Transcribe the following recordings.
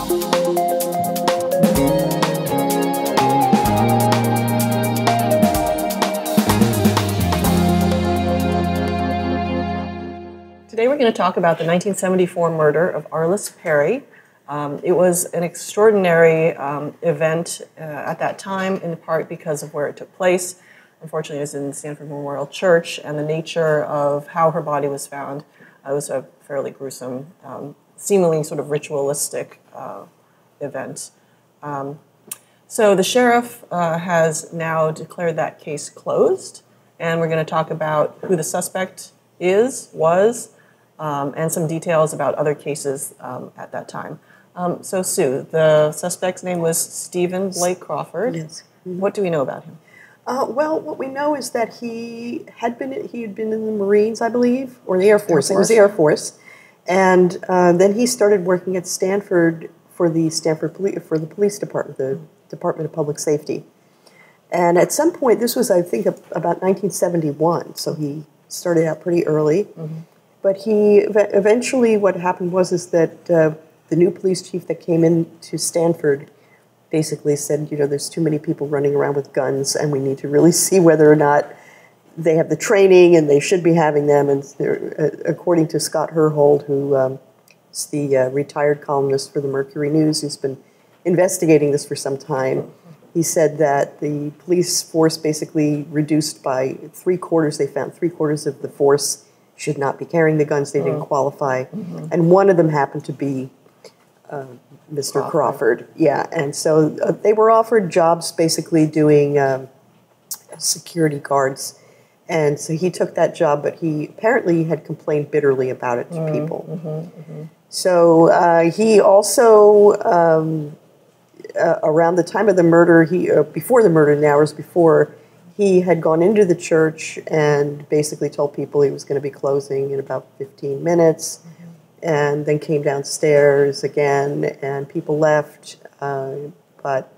Today we're going to talk about the 1974 murder of Arlis Perry. It was an extraordinary event at that time, in part because of where it took place. Unfortunately, it was in Stanford Memorial Church, and the nature of how her body was found. It was a fairly gruesome, seemingly sort of ritualistic event. So the sheriff has now declared that case closed, and we're going to talk about who the suspect was, and some details about other cases at that time. So Sue, the suspect's name was Stephen Blake Crawford. Yes. What do we know about him? Well, what we know is that he had been in the Marines, I believe, or the Air Force. It was the Air Force, and then he started working at Stanford for the police department, the Department of Public Safety. And at some point, this was, I think, about 1971. So he started out pretty early. Mm-hmm. But he eventually, what happened was that the new police chief that came into Stanford basically said, you know, there's too many people running around with guns, and we need to really see whether or not they have the training, and they should be having them. And according to Scott Herhold, who is the retired columnist for the Mercury News, who's been investigating this for some time, he said that the police force basically reduced by three-quarters. They found three-quarters of the force should not be carrying the guns. They didn't qualify. Mm-hmm. And one of them happened to be Mr. Crawford. Yeah, and so they were offered jobs basically doing security guards. And so he took that job, but he apparently had complained bitterly about it to people. Mm-hmm, mm-hmm. So he also, around the time of the murder, before the murder, in the hours before, he had gone into the church and basically told people he was going to be closing in about 15 minutes, and then came downstairs again, and people left. But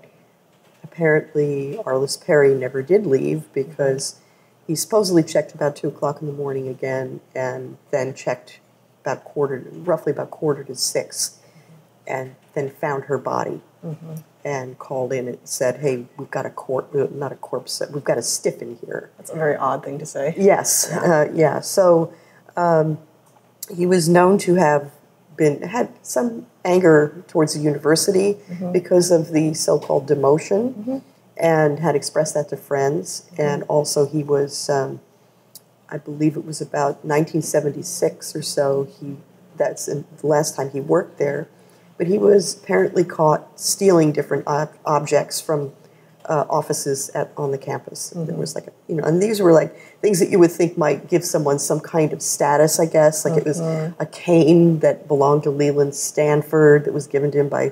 apparently Arlis Perry never did leave, because he supposedly checked about 2 o'clock in the morning again, and then checked roughly about quarter to 6, and then found her body. Mm-hmm. And called in and said, hey, we've got not a corpse, we've got a stiff in here. That's a very odd thing to say. Yes, yeah. So he was known to have had some anger towards the university because of the so-called demotion, and had expressed that to friends. And also he was, I believe it was about 1976 or so, that's the last time he worked there. But he was apparently caught stealing different objects from offices on the campus. Mm-hmm. There was and these were like things that you would think might give someone some kind of status, I guess. Like it was a cane that belonged to Leland Stanford that was given to him by,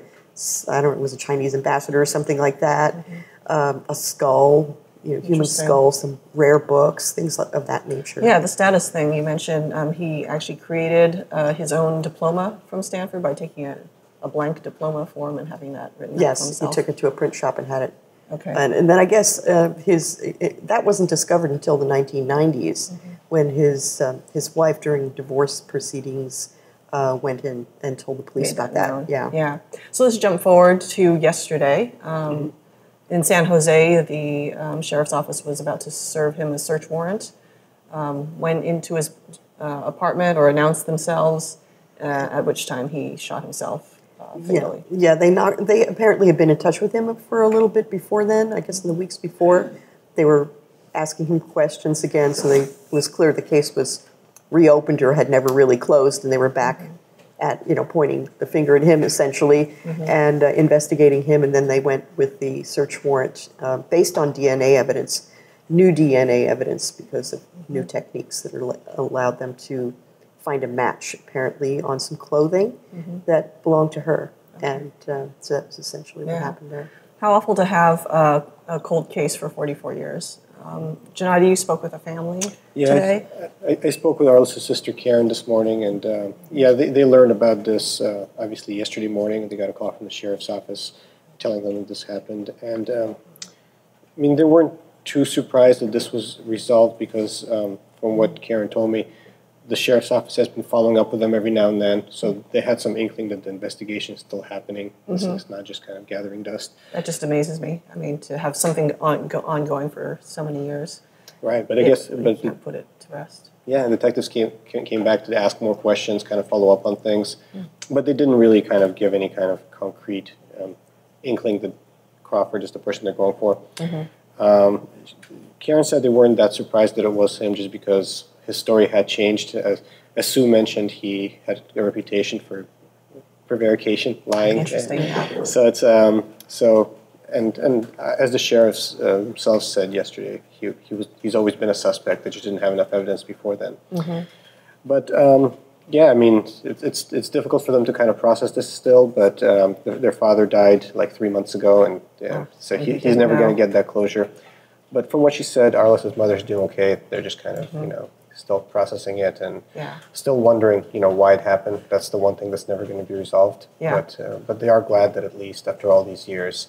I don't know, it was a Chinese ambassador or something like that. Mm-hmm. A skull, human skull, some rare books, things of that nature. Yeah, the status thing you mentioned, he actually created his own diploma from Stanford by taking a blank diploma form and having that written out for himself. Yes, he took it to a print shop and had it. Okay. And then I guess that wasn't discovered until the 1990s, when his wife, during divorce proceedings, went in and told the police about that. Yeah. So let's jump forward to yesterday. In San Jose, the sheriff's office was about to serve him a search warrant. Went into his apartment, or announced themselves, at which time he shot himself. Fatally. Yeah. They apparently had been in touch with him for a little bit before then. I guess in the weeks before, they were asking him questions again. So it was clear the case was reopened or had never really closed, and they were back at pointing the finger at him essentially, and investigating him. And then they went with the search warrant based on DNA evidence, new DNA evidence, because of new techniques that allowed them to find a match, apparently, on some clothing that belonged to her. Okay. And so that's essentially what happened there. How awful to have a cold case for 44 years. Gennady, you spoke with a family today? I spoke with Arlis' sister Karen this morning, and they learned about this obviously yesterday morning. They got a call from the sheriff's office telling them that this happened. And they weren't too surprised that this was resolved, because from what Karen told me, the sheriff's office has been following up with them every now and then, so they had some inkling that the investigation is still happening. So it's not just kind of gathering dust. That just amazes me. I mean, to have something ongoing for so many years. Right, but I guess... But you can't put it to rest. Yeah, and detectives came back to ask more questions, kind of follow up on things, but they didn't really kind of give any kind of concrete inkling that Crawford is the person they're going for. Karen said they weren't that surprised that it was him just because his story had changed. As Sue mentioned, he had a reputation for prevarication, lying. Interesting. So it's and as the sheriff himself said yesterday, he's always been a suspect. They just didn't have enough evidence before then. But yeah, I mean, it's difficult for them to kind of process this still. But their father died like 3 months ago, and so he's never going to get that closure. But from what she said, Arlis' mother's doing okay. They're just kind of still processing it and still wondering why it happened. That's the one thing that's never going to be resolved. But they are glad that at least after all these years,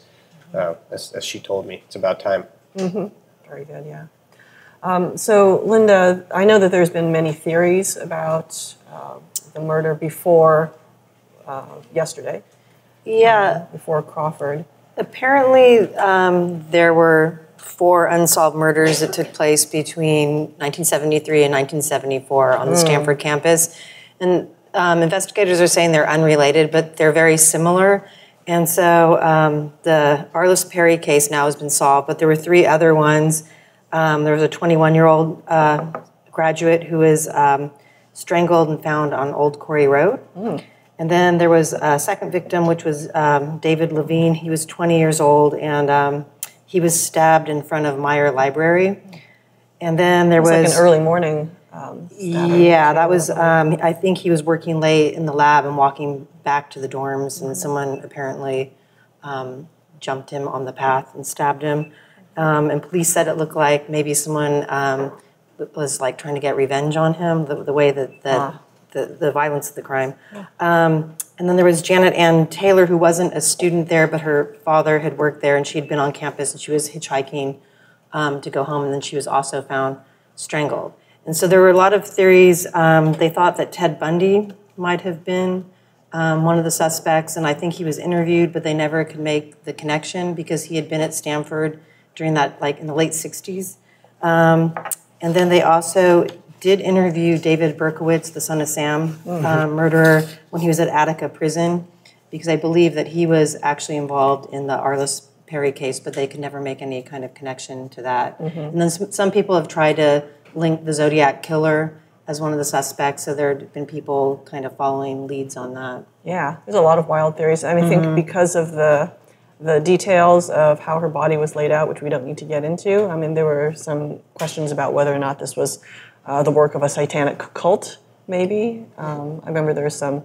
as she told me, it's about time. Very good, yeah. So, Linda, I know that there's been many theories about the murder before yesterday. Yeah. Before Crawford. Apparently, there were 4 unsolved murders that took place between 1973 and 1974 on the Stanford campus. And investigators are saying they're unrelated, but they're very similar. And so the Arlis Perry case now has been solved, but there were 3 other ones. There was a 21-year-old graduate who was strangled and found on Old Quarry Road. And then there was a second victim, which was David Levine. He was 20 years old, and he was stabbed in front of Meyer Library. And then there was like an early morning stabbing. Yeah, that was, I think he was working late in the lab and walking back to the dorms, and someone apparently jumped him on the path and stabbed him. And police said it looked like maybe someone was like trying to get revenge on him, the way that the violence of the crime. And then there was Janet Ann Taylor, who wasn't a student there, but her father had worked there, and she'd been on campus, and she was hitchhiking to go home, and then she was also found strangled. And so there were a lot of theories. They thought that Ted Bundy might have been one of the suspects, and I think he was interviewed, but they never could make the connection because he had been at Stanford during that, like in the late 60s. And then they also did interview David Berkowitz, the son of Sam, murderer, when he was at Attica Prison, because I believe that he was actually involved in the Arlis Perry case, but they could never make any kind of connection to that. And then some people have tried to link the Zodiac Killer as one of the suspects, so there have been people kind of following leads on that. Yeah, there's a lot of wild theories. I mean, I think because of the details of how her body was laid out, which we don't need to get into. I mean, there were some questions about whether or not this was the work of a satanic cult, maybe. I remember there were some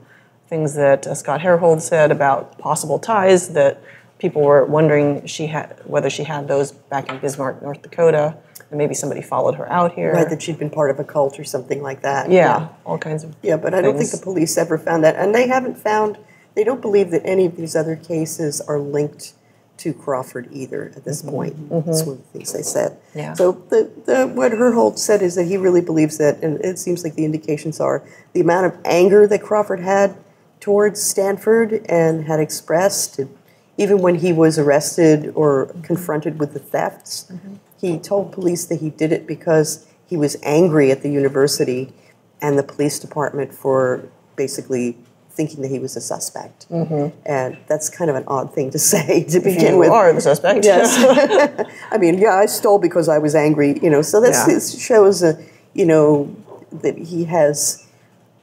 things that Scott Herhold said about possible ties that people were wondering whether she had those back in Bismarck, North Dakota, and maybe somebody followed her out here. Right, that she'd been part of a cult or something like that. Yeah, all kinds of Yeah, but I don't think the police ever found that. And they don't believe that any of these other cases are linked to Crawford either at this point. That's one of the things they said. Yeah. So what Herhold said is that he really believes that, and it seems like the indications are, the amount of anger that Crawford had towards Stanford and had expressed, even when he was arrested or confronted with the thefts, he told police that he did it because he was angry at the university and the police department for basically thinking that he was a suspect. And that's kind of an odd thing to say to begin with. You are the suspect. Yes. I mean, yeah, I stole because I was angry, so this shows, that he has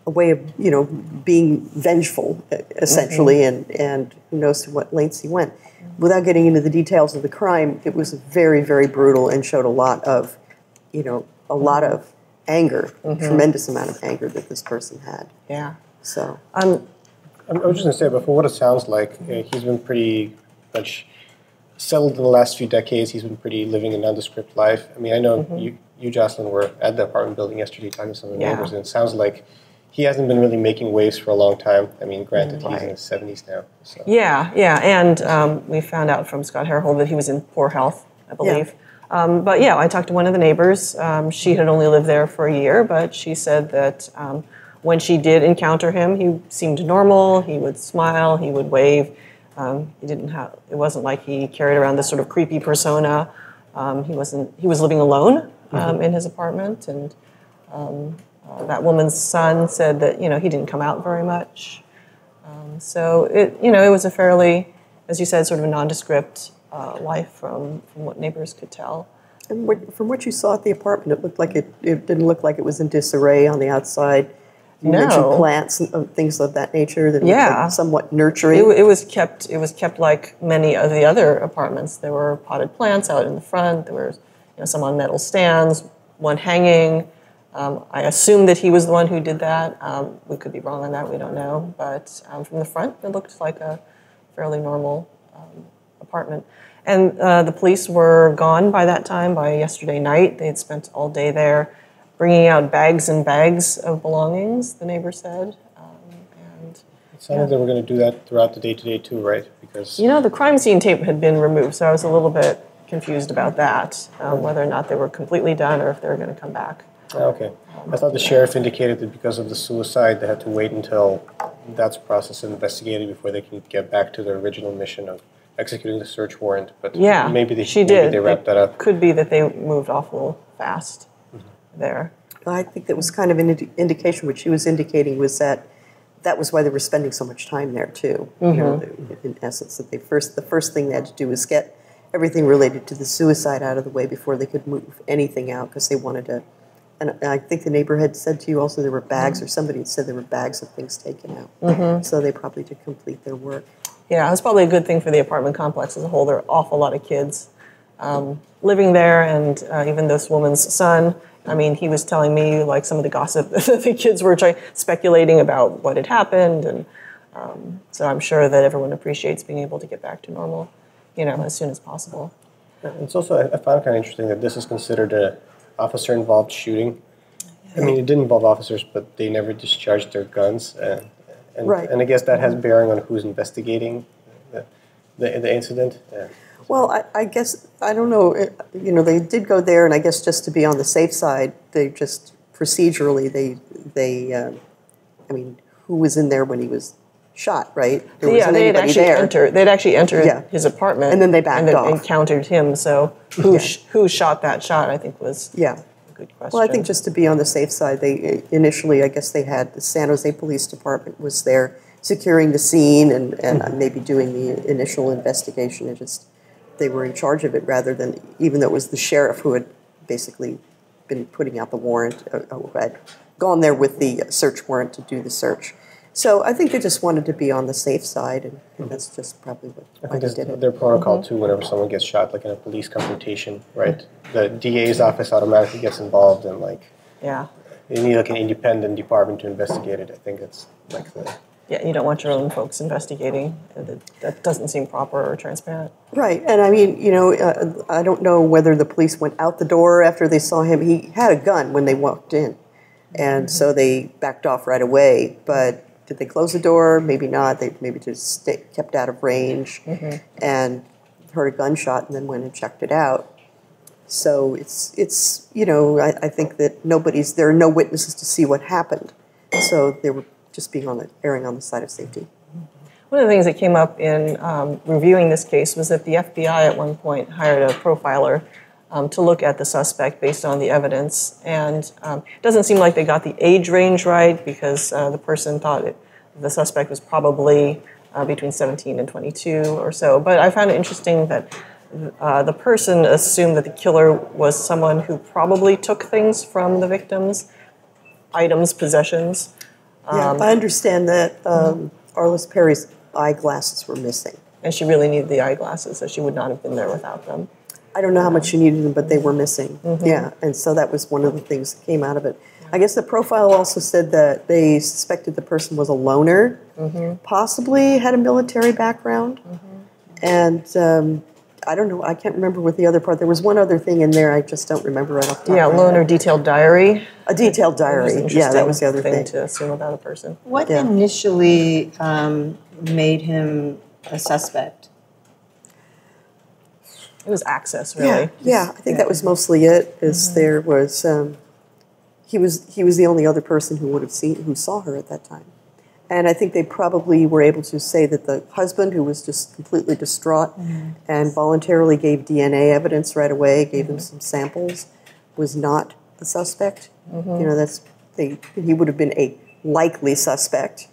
a way of, being vengeful, essentially, and who knows to what lengths he went. Without getting into the details of the crime, it was very, very brutal and showed a lot of anger, tremendous amount of anger that this person had. Yeah. So I was just going to say, but for what it sounds like, he's been pretty much settled in the last few decades. He's been pretty living a nondescript life. I mean, I know you, Jocelyn, were at the apartment building yesterday talking to some of the neighbors, and it sounds like he hasn't been really making waves for a long time. I mean, granted, he's in his 70s now. So. Yeah, and we found out from Scott Herhold that he was in poor health, I believe. But yeah, I talked to one of the neighbors. She had only lived there for a year, but she said that when she did encounter him, he seemed normal. He would smile, he would wave. It wasn't like he carried around this sort of creepy persona. He was living alone in his apartment, and that woman's son said that, he didn't come out very much. So it was a fairly, as you said, sort of a nondescript life from what neighbors could tell. And from what you saw at the apartment, it looked like it didn't look like it was in disarray on the outside. You mentioned plants and things of that nature that looked like somewhat nurturing. It was kept like many of the other apartments. There were potted plants out in the front. There were some on metal stands, one hanging. I assume that he was the one who did that. We could be wrong on that. We don't know. But from the front, it looked like a fairly normal apartment. And the police were gone by that time, by yesterday night. They had spent all day there bringing out bags and bags of belongings, the neighbor said. It sounded like they were going to do that throughout the day today too, right? Because the crime scene tape had been removed, so I was a little bit confused about that, whether or not they were completely done or if they were going to come back. Okay. I thought the sheriff indicated that because of the suicide, they had to wait until that's processed and investigated before they can get back to their original mission of executing the search warrant. But maybe they wrapped that up. Could be that they moved awful fast there. I think that was kind of an indication. What she was indicating was that was why they were spending so much time there too. In essence, that the first thing they had to do was get everything related to the suicide out of the way before they could move anything out, because they wanted to. And I think the neighbor had said to you also there were bags, or somebody had said there were bags of things taken out. So they probably did complete their work. Yeah, it was probably a good thing for the apartment complex as a whole. There are an awful lot of kids living there, and even this woman's son. I mean, he was telling me like some of the gossip that the kids were speculating about what had happened, and so I'm sure that everyone appreciates being able to get back to normal, as soon as possible. It's also, I found it kind of interesting that this is considered an officer-involved shooting. I mean, it didn't involve officers, but they never discharged their guns, and I guess that has bearing on who's investigating the incident. Yeah. Well, I guess, I don't know, they did go there, and I guess just to be on the safe side, they just procedurally, I mean, who was in there when he was shot, right? There wasn't anybody there. They'd actually entered his apartment. And then they backed off. And encountered him, so who shot that shot, I think, was a good question. Well, I think just to be on the safe side, they initially, I guess they had the San Jose Police Department was there securing the scene and maybe doing the initial investigation. It just, they were in charge of it rather than, even though it was the sheriff who had basically been putting out the warrant, who had gone there with the search warrant to do the search. So I think they just wanted to be on the safe side, and that's just probably why they did it. Their protocol too, whenever someone gets shot, like in a police confrontation, right? The DA's office automatically gets involved, and you need like an independent department to investigate it. I think it's like the... Yeah, you don't want your own folks investigating. That doesn't seem proper or transparent. Right, and I mean, I don't know whether the police went out the door after they saw him. He had a gun when they walked in, and so they backed off right away. But did they close the door? Maybe not. They maybe just kept out of range and heard a gunshot and then went and checked it out. So it's I think that there are no witnesses to see what happened. So they were just being erring on the side of safety. One of the things that came up in reviewing this case was that the FBI at one point hired a profiler to look at the suspect based on the evidence. And it doesn't seem like they got the age range right, because the person thought the suspect was probably between 17 and 22 or so. But I found it interesting that the person assumed that the killer was someone who probably took things from the victims, items, possessions. I understand that Arlis Perry's eyeglasses were missing. And she really needed the eyeglasses, so she would not have been there without them. I don't know how much she needed them, but they were missing. Yeah, and so that was one of the things that came out of it. I guess the profile also said that they suspected the person was a loner, possibly had a military background, and I don't know, I can't remember what the other part, there was one other thing in there, I just don't remember right off the top of my head. Loner detailed diary. A detailed diary, that was the other thing. To assume about a person. What initially made him a suspect? It was access, really. Yeah. I think that was mostly it. Is there was he was the only other person who saw her at that time, and I think they probably were able to say that the husband, who was just completely distraught and voluntarily gave DNA evidence right away, gave them some samples, was not a suspect. You know, he would have been a likely suspect,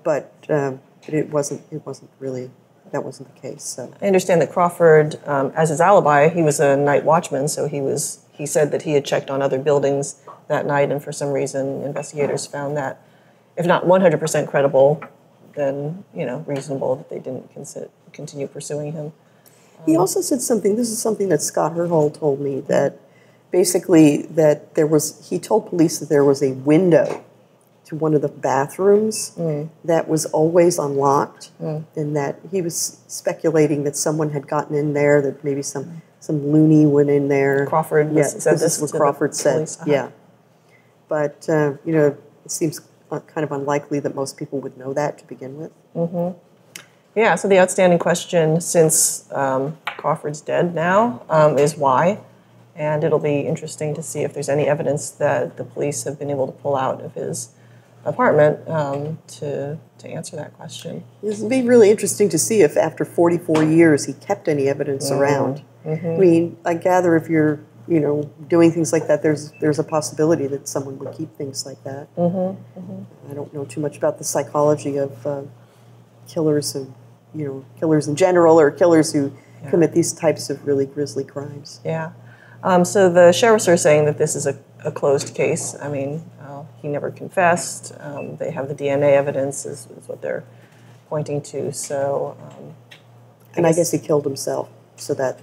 but it wasn't really. That wasn't the case. So I understand that Crawford, as his alibi, he was a night watchman, so he said that he had checked on other buildings that night, and for some reason, investigators found that, if not 100% credible, then reasonable that they didn't continue pursuing him. He also said something. This is something that Scott Herhold told me, that basically that he told police that there was a window to one of the bathrooms that was always unlocked, and that he was speculating that someone had gotten in there, that maybe some loony went in there. Crawford said this is what Crawford said. Yeah, but it seems kind of unlikely that most people would know that to begin with. Yeah. So the outstanding question, since Crawford's dead now, is why. And it'll be interesting to see if there's any evidence that the police have been able to pull out of his apartment to answer that question. This would be really interesting to see if after 44 years he kept any evidence around. I mean, I gather if you're doing things like that, there's a possibility that someone would keep things like that. I don't know too much about the psychology of killers and killers in general, or killers who commit these types of really grisly crimes. Yeah. So the sheriffs are saying that this is a closed case. I mean, he never confessed. They have the DNA evidence is what they're pointing to. So, I guess he killed himself. So that,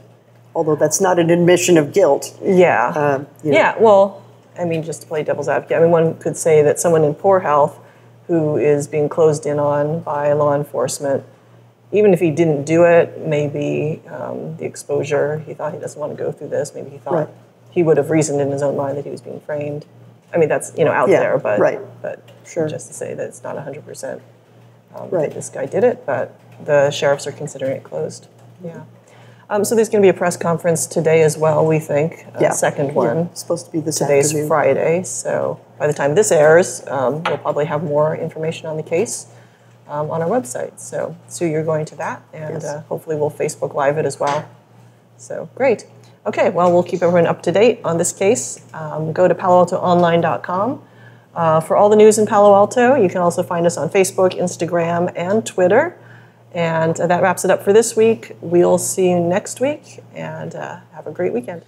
although that's not an admission of guilt. Yeah. Yeah. Well, I mean, just to play devil's advocate, I mean, one could say that someone in poor health who is being closed in on by law enforcement, even if he didn't do it, maybe the exposure, he thought he doesn't want to go through this. Maybe he thought he would have reasoned in his own mind that he was being framed. I mean, that's out there, but sure. Just to say that it's not 100% that this guy did it, but the sheriffs are considering it closed. Yeah. So there's going to be a press conference today as well, we think, second one. Yeah, it's supposed to be this Today's afternoon. Friday, so by the time this airs, we'll probably have more information on the case on our website. So Sue, you're going to that, and hopefully we'll Facebook Live it as well. So great. Okay, well, we'll keep everyone up to date on this case. Go to paloaltoonline.com for all the news in Palo Alto. You can also find us on Facebook, Instagram, and Twitter. And that wraps it up for this week. We'll see you next week, and have a great weekend.